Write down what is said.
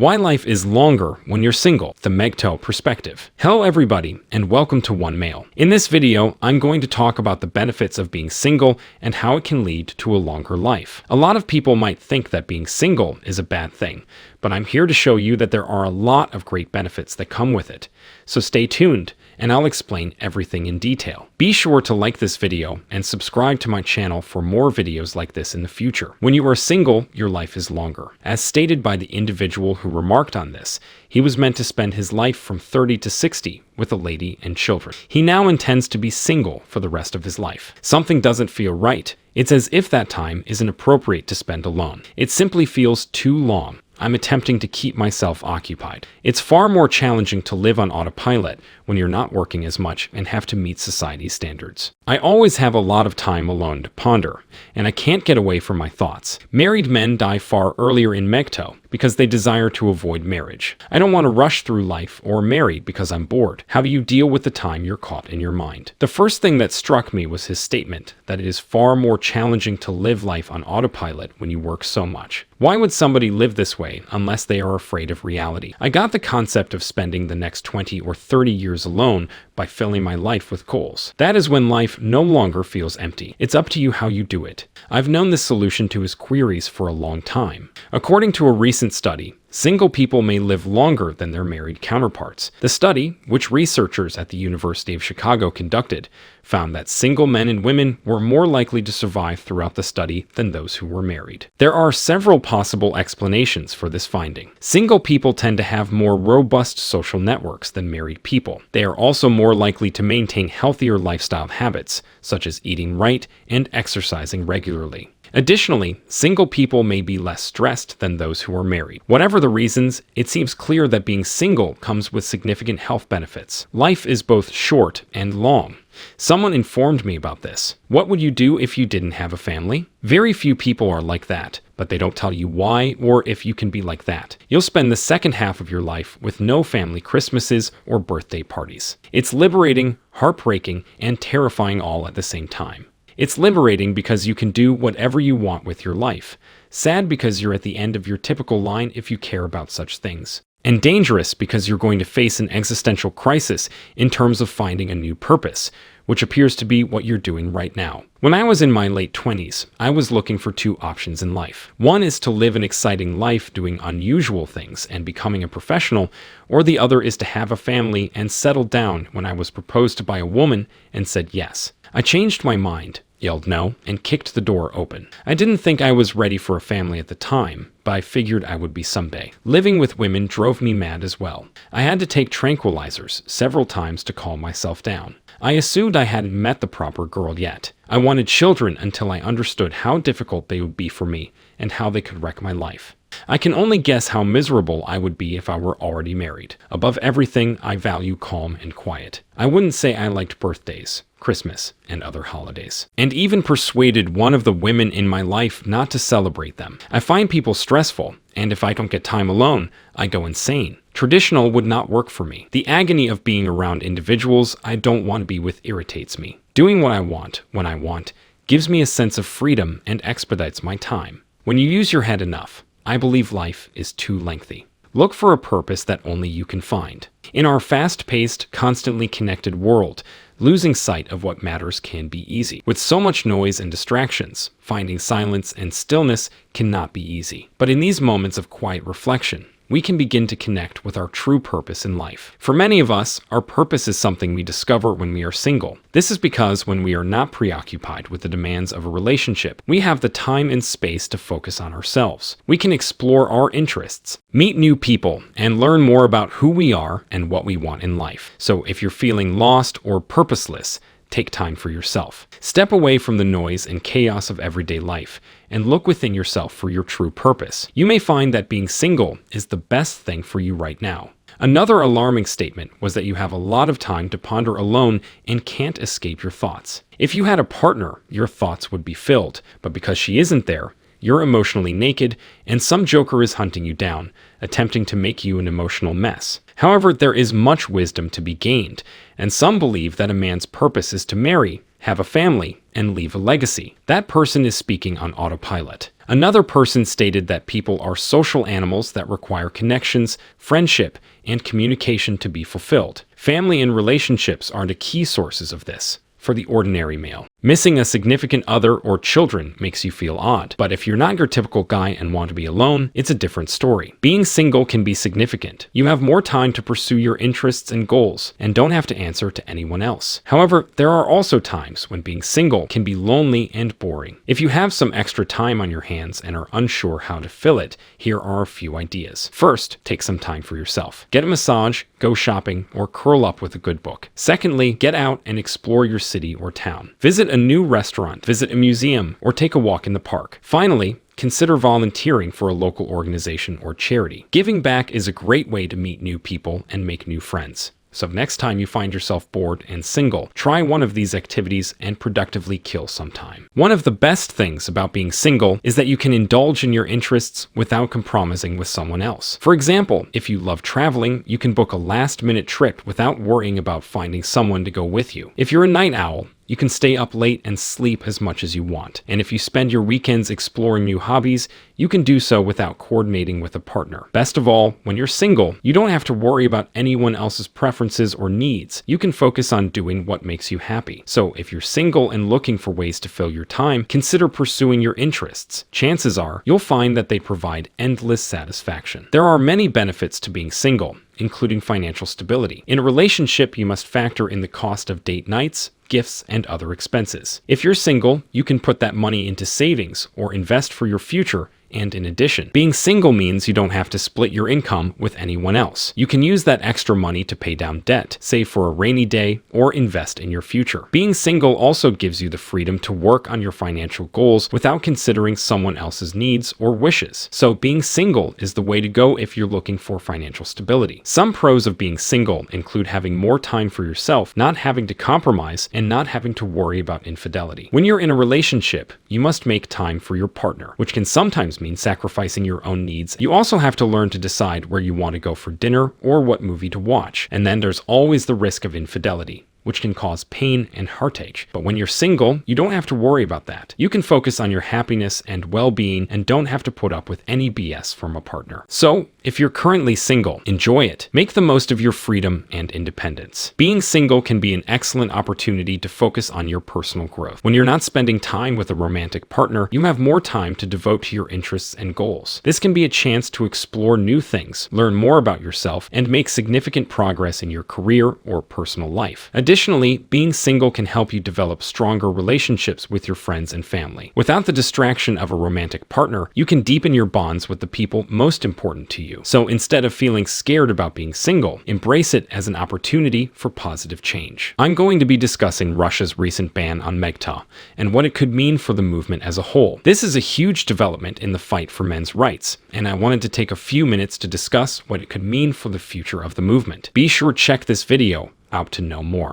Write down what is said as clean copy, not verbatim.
Why life is longer when you're single, the MGTOW perspective. Hello everybody, and welcome to One Mail. In this video, I'm going to talk about the benefits of being single and how it can lead to a longer life. A lot of people might think that being single is a bad thing, but I'm here to show you that there are a lot of great benefits that come with it. So stay tuned, and I'll explain everything in detail. Be sure to like this video and subscribe to my channel for more videos like this in the future. When you are single, your life is longer. As stated by the individual who remarked on this, he was meant to spend his life from 30 to 60 with a lady and children. He now intends to be single for the rest of his life. Something doesn't feel right. It's as if that time isn't appropriate to spend alone. It simply feels too long. I'm attempting to keep myself occupied. It's far more challenging to live on autopilot when you're not working as much and have to meet society's standards. I always have a lot of time alone to ponder, and I can't get away from my thoughts. Married men die far earlier in MGTOW because they desire to avoid marriage. I don't want to rush through life or marry because I'm bored. How do you deal with the time you're caught in your mind? The first thing that struck me was his statement that it is far more challenging to live life on autopilot when you work so much. Why would somebody live this way unless they are afraid of reality? I got the concept of spending the next 20 or 30 years alone by filling my life with goals. That is when life no longer feels empty. It's up to you how you do it. I've known this solution to his queries for a long time. According to a recent study, single people may live longer than their married counterparts. The study, which researchers at the University of Chicago conducted, found that single men and women were more likely to survive throughout the study than those who were married. There are several possible explanations for this finding. Single people tend to have more robust social networks than married people. They are also more likely to maintain healthier lifestyle habits, such as eating right and exercising regularly. Additionally, single people may be less stressed than those who are married. Whatever the reasons, it seems clear that being single comes with significant health benefits. Life is both short and long. Someone informed me about this. What would you do if you didn't have a family? Very few people are like that, but they don't tell you why or if you can be like that. You'll spend the second half of your life with no family Christmases or birthday parties. It's liberating, heartbreaking, and terrifying all at the same time. It's liberating because you can do whatever you want with your life. Sad because you're at the end of your typical line if you care about such things. And dangerous because you're going to face an existential crisis in terms of finding a new purpose, which appears to be what you're doing right now. When I was in my late 20s, I was looking for two options in life. One is to live an exciting life doing unusual things and becoming a professional, or the other is to have a family and settle down when I was proposed to by a woman and said yes. I changed my mind, yelled no, and kicked the door open. I didn't think I was ready for a family at the time, but I figured I would be someday. Living with women drove me mad as well. I had to take tranquilizers several times to calm myself down. I assumed I hadn't met the proper girl yet. I wanted children until I understood how difficult they would be for me and how they could wreck my life. I can only guess how miserable I would be if I were already married. Above everything, I value calm and quiet. I wouldn't say I liked birthdays, Christmas, and other holidays, and even persuaded one of the women in my life not to celebrate them. I find people stressful, and if I don't get time alone, I go insane. Traditional would not work for me. The agony of being around individuals I don't want to be with irritates me. Doing what I want, when I want, gives me a sense of freedom and expedites my time. When you use your head enough, I believe life is too lengthy. Look for a purpose that only you can find. In our fast-paced, constantly connected world, losing sight of what matters can be easy. With so much noise and distractions, finding silence and stillness cannot be easy. But in these moments of quiet reflection, we can begin to connect with our true purpose in life. For many of us, our purpose is something we discover when we are single. This is because when we are not preoccupied with the demands of a relationship, we have the time and space to focus on ourselves. We can explore our interests, meet new people, and learn more about who we are and what we want in life. So if you're feeling lost or purposeless, take time for yourself. Step away from the noise and chaos of everyday life and look within yourself for your true purpose. You may find that being single is the best thing for you right now. Another alarming statement was that you have a lot of time to ponder alone and can't escape your thoughts. If you had a partner, your thoughts would be filled, but because she isn't there, you're emotionally naked, and some joker is hunting you down, attempting to make you an emotional mess. However, there is much wisdom to be gained, and some believe that a man's purpose is to marry, have a family, and leave a legacy. That person is speaking on autopilot. Another person stated that people are social animals that require connections, friendship, and communication to be fulfilled. Family and relationships are the key sources of this. For the ordinary male, missing a significant other or children makes you feel odd. But if you're not your typical guy and want to be alone, it's a different story. Being single can be significant. You have more time to pursue your interests and goals and don't have to answer to anyone else. However, there are also times when being single can be lonely and boring. If you have some extra time on your hands and are unsure how to fill it, here are a few ideas. First, take some time for yourself. Get a massage, go shopping, or curl up with a good book. Secondly, get out and explore your city or town. Visit a new restaurant, visit a museum, or take a walk in the park. Finally, consider volunteering for a local organization or charity. Giving back is a great way to meet new people and make new friends. So next time you find yourself bored and single, try one of these activities and productively kill some time. One of the best things about being single is that you can indulge in your interests without compromising with someone else. For example, if you love traveling, you can book a last-minute trip without worrying about finding someone to go with you. If you're a night owl, you can stay up late and sleep as much as you want. And if you spend your weekends exploring new hobbies, you can do so without coordinating with a partner. Best of all, when you're single, you don't have to worry about anyone else's preferences or needs. You can focus on doing what makes you happy. So if you're single and looking for ways to fill your time, consider pursuing your interests. Chances are, you'll find that they provide endless satisfaction. There are many benefits to being single, including financial stability. In a relationship, you must factor in the cost of date nights, gifts, and other expenses. If you're single, you can put that money into savings or invest for your future. And in addition, being single means you don't have to split your income with anyone else. You can use that extra money to pay down debt, save for a rainy day, or invest in your future. Being single also gives you the freedom to work on your financial goals without considering someone else's needs or wishes. So being single is the way to go if you're looking for financial stability. Some pros of being single include having more time for yourself, not having to compromise, and not having to worry about infidelity. When you're in a relationship, you must make time for your partner, which can sometimes mean sacrificing your own needs. You also have to learn to decide where you want to go for dinner or what movie to watch. And then there's always the risk of infidelity, which can cause pain and heartache. But when you're single, you don't have to worry about that. You can focus on your happiness and well-being and don't have to put up with any BS from a partner. So, if you're currently single, enjoy it. Make the most of your freedom and independence. Being single can be an excellent opportunity to focus on your personal growth. When you're not spending time with a romantic partner, you have more time to devote to your interests and goals. This can be a chance to explore new things, learn more about yourself, and make significant progress in your career or personal life. Additionally, being single can help you develop stronger relationships with your friends and family. Without the distraction of a romantic partner, you can deepen your bonds with the people most important to you. So instead of feeling scared about being single, embrace it as an opportunity for positive change. I'm going to be discussing Russia's recent ban on MGTOW and what it could mean for the movement as a whole. This is a huge development in the fight for men's rights, and I wanted to take a few minutes to discuss what it could mean for the future of the movement. Be sure to check this video out to know more.